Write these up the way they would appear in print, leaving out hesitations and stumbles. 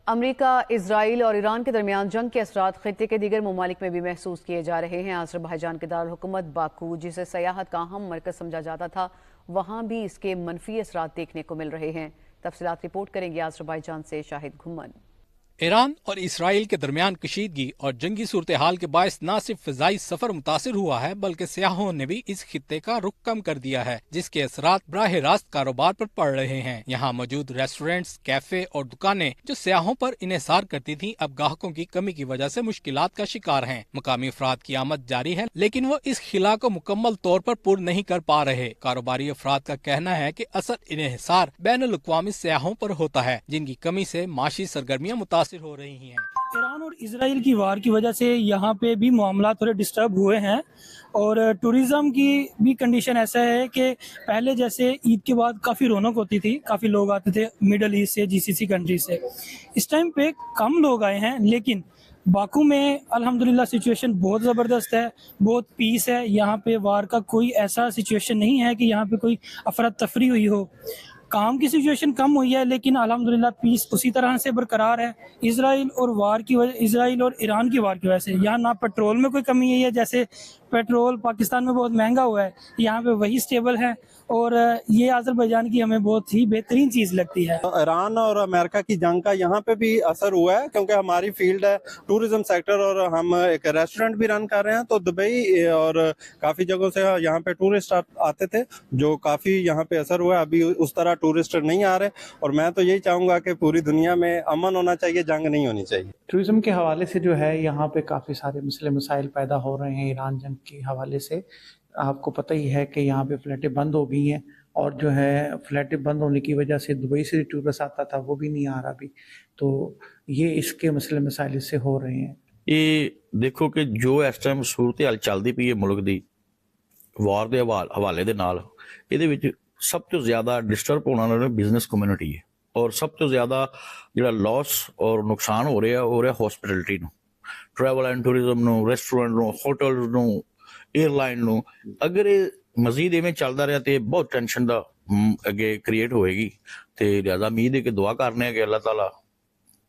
امریکہ، اسرائیل اور ایران کے درمیان جنگ کے اثرات خطے کے دیگر ممالک میں بھی محسوس کیے جا رہے ہیں۔ آذربائیجان کے دارالحکومت باکو، جسے سیاحت کا اہم مرکز سمجھا جاتا تھا، وہاں بھی اس کے منفی اثرات دیکھنے کو مل رہے ہیں۔ تفصیلات رپورٹ کریں گے آذربائیجان سے شاہد گھمن۔ ایران اور اسرائیل کے درمیان کشیدگی اور جنگی صورتحال کے باعث نہ صرف فضائی سفر متاثر ہوا ہے بلکہ سیاحوں نے بھی اس خطے کا رخ کم کر دیا ہے، جس کے اثرات براہ راست کاروبار پر پڑ رہے ہیں۔ یہاں موجود ریسٹورنٹس، کیفے اور دکانیں جو سیاحوں پر انحصار کرتی تھیں، اب گاہکوں کی کمی کی وجہ سے مشکلات کا شکار ہیں۔ مقامی افراد کی آمد جاری ہے لیکن وہ اس خلا کو مکمل طور پر پر نہیں کر پا رہے۔ کاروباری افراد کا کہنا ہے کہ اصل انحصار بین الاقوامی سیاحوں پر ہوتا ہے، جن کی کمی سے معاشی سرگرمیاں متاثر ہو رہی ہیں۔ ایران اور اسرائیل کی وار کی وجہ سے یہاں پہ بھی معاملات تھوڑے ڈسٹرب ہوئے ہیں، اور ٹوریزم کی بھی کنڈیشن ایسا ہے کہ پہلے جیسے عید کے بعد کافی رونق ہوتی تھی، کافی لوگ آتے تھے مڈل ایسٹ سے، GCC کنٹری سے۔ اس ٹائم پہ کم لوگ آئے ہیں، لیکن باکو میں الحمدللہ سچویشن بہت زبردست ہے، بہت پیس ہے۔ یہاں پہ وار کا کوئی ایسا سچویشن نہیں ہے کہ یہاں پہ کوئی افراتفری ہوئی ہو۔ کام کی سچویشن کم ہوئی ہے لیکن الحمدللہ پیس اسی طرح سے برقرار ہے۔ اسرائیل اور ایران کی وار کی وجہ سے یہاں نہ پیٹرول میں کوئی کمی ہے، جیسے پیٹرول پاکستان میں بہت مہنگا ہوا ہے، یہاں پہ وہی سٹیبل ہے، اور یہ آذربائیجان کی ہمیں بہت ہی بہترین چیز لگتی ہے۔ ایران اور امریکہ کی جنگ کا یہاں پہ بھی اثر ہوا ہے، کیونکہ ہماری فیلڈ ہے ٹورزم سیکٹر اور ہم ایک ریسٹورنٹ بھی رن کر رہے ہیں، تو دبئی اور کافی جگہوں سے یہاں پہ ٹورسٹ آتے تھے، جو کافی یہاں پہ اثر ہوا ہے۔ ابھی اس طرح ٹورسٹ نہیں آ رہے، اور میں تو یہی چاہوں گا کہ پوری دنیا میں امن ہونا چاہیے، جنگ نہیں ہونی چاہیے۔ ٹورزم کے حوالے سے جو ہے یہاں پہ کافی سارے مسائل پیدا ہو رہے ہیں ایران جنگ کے حوالے سے۔ آپ کو پتہ ہی ہے کہ یہاں پہ فلائٹیں بند ہو گئی ہیں، اور جو ہے فلائٹیں بند ہونے کی وجہ سے دبئی سے ٹورسٹ آتا تھا وہ بھی نہیں آ رہا ابھی، تو یہ اس کے مسائل اس سے ہو رہے ہیں۔ یہ دیکھو کہ جو اس ٹائم صورتحال چلਦੀ ਪਈ ہے ملک دی وار ਦੇ ਹਵਾਲੇ ਦੇ ਨਾਲ, ਇਹਦੇ ਵਿੱਚ ਸਭ ਤੋਂ ਜ਼ਿਆਦਾ ਡਿਸਟਰਬ ਹੋਣ ਵਾਲਾ ਬਿਜ਼ਨਸ ਕਮਿਊਨਿਟੀ ਹੈ, ਔਰ ਸਭ ਤੋਂ ਜ਼ਿਆਦਾ ਜਿਹੜਾ ਲਾਸ ਔਰ ਨੁਕਸਾਨ ਹੋ ਰਿਹਾ ਹੌਸਪਿਟੈਲਿਟੀ ਨੂੰ, ਟਰੈਵਲ ਐਂਡ ਟੂਰਿਜ਼ਮ ਨੂੰ, ਰੈਸਟੋਰੈਂਟ ਨੂੰ, ਹੋਟਲ ਨੂੰ, 에ਅਰਲਾਈਨ ਨੂੰ। ਅਗਰ ਇਹ ਮਜ਼ੀਦ ਇਵੇਂ ਚੱਲਦਾ ਰਿਹਾ ਤੇ ਬਹੁਤ ਟੈਨਸ਼ਨ ਦਾ ਅੱਗੇ ਕ੍ਰੀਏਟ ਹੋਏਗੀ, ਤੇ ਲਿਹਾਜ਼ਾ ਉਮੀਦ ਹੈ ਕਿ ਦੁਆ ਕਰਨੇ ਆ ਕਿ ਅੱਲਾਹ ਤਾਲਾ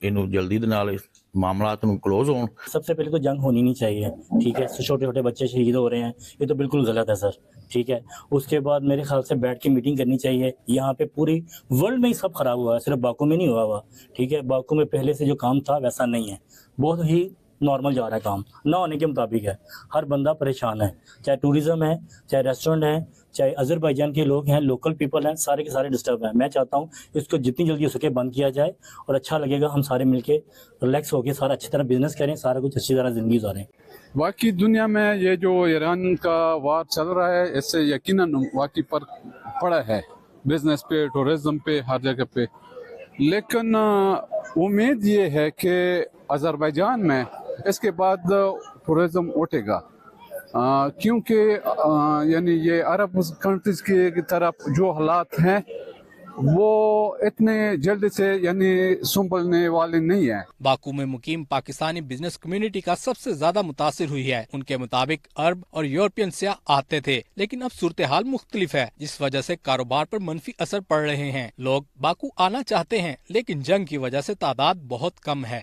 ਇਹਨੂੰ ਜਲਦੀ ਦੇ ਨਾਲ معاملات میں کلوز ہوں۔ سب سے پہلے تو جنگ ہونی نہیں چاہیے، ٹھیک ہے، چھوٹے چھوٹے بچے شہید ہو رہے ہیں، یہ تو بالکل غلط ہے سر، ٹھیک ہے۔ اس کے بعد میرے خیال سے بیٹھ کے میٹنگ کرنی چاہیے۔ یہاں پہ پوری ورلڈ میں ہی سب خراب ہوا ہے، صرف باکو میں نہیں ہوا، ٹھیک ہے۔ باکو میں پہلے سے جو کام تھا ویسا نہیں ہے، بہت ہی نارمل جا رہا ہے کام، نہ ہونے کے مطابق ہے۔ ہر بندہ پریشان ہے، چاہے ٹوریزم ہے، چاہے ریسٹورنٹ ہے، چاہے آذربائیجان کے لوگ ہیں، لوکل پیپل ہیں، سارے کے سارے ڈسٹرب ہیں۔ میں چاہتا ہوں اس کو جتنی جلدی ہو سکے بند کیا جائے، اور اچھا لگے گا، ہم سارے مل کے ریلیکس ہو کے سارا اچھی طرح بزنس کریں، سارا کچھ اچھی طرح زندگی گزاریں۔ واقعی دنیا میں یہ جو ایران کا وار چل رہا ہے، اس سے یقیناً واقعی پر پڑا ہے بزنس پہ، ٹورزم پہ، ہر جگہ پہ، لیکن امید یہ ہے کہ آذربائیجان میں اس کے بعد ٹورزم اٹھے گا، کیونکہ یعنی یہ عرب کنٹریز کی طرف جو حالات ہیں وہ اتنے جلد سے یعنی سنبھلنے والے نہیں ہیں۔ باکو میں مقیم پاکستانی بزنس کمیونٹی کا سب سے زیادہ متاثر ہوئی ہے۔ ان کے مطابق عرب اور یورپین سیاح آتے تھے، لیکن اب صورتحال مختلف ہے، جس وجہ سے کاروبار پر منفی اثر پڑ رہے ہیں۔ لوگ باکو آنا چاہتے ہیں لیکن جنگ کی وجہ سے تعداد بہت کم ہے۔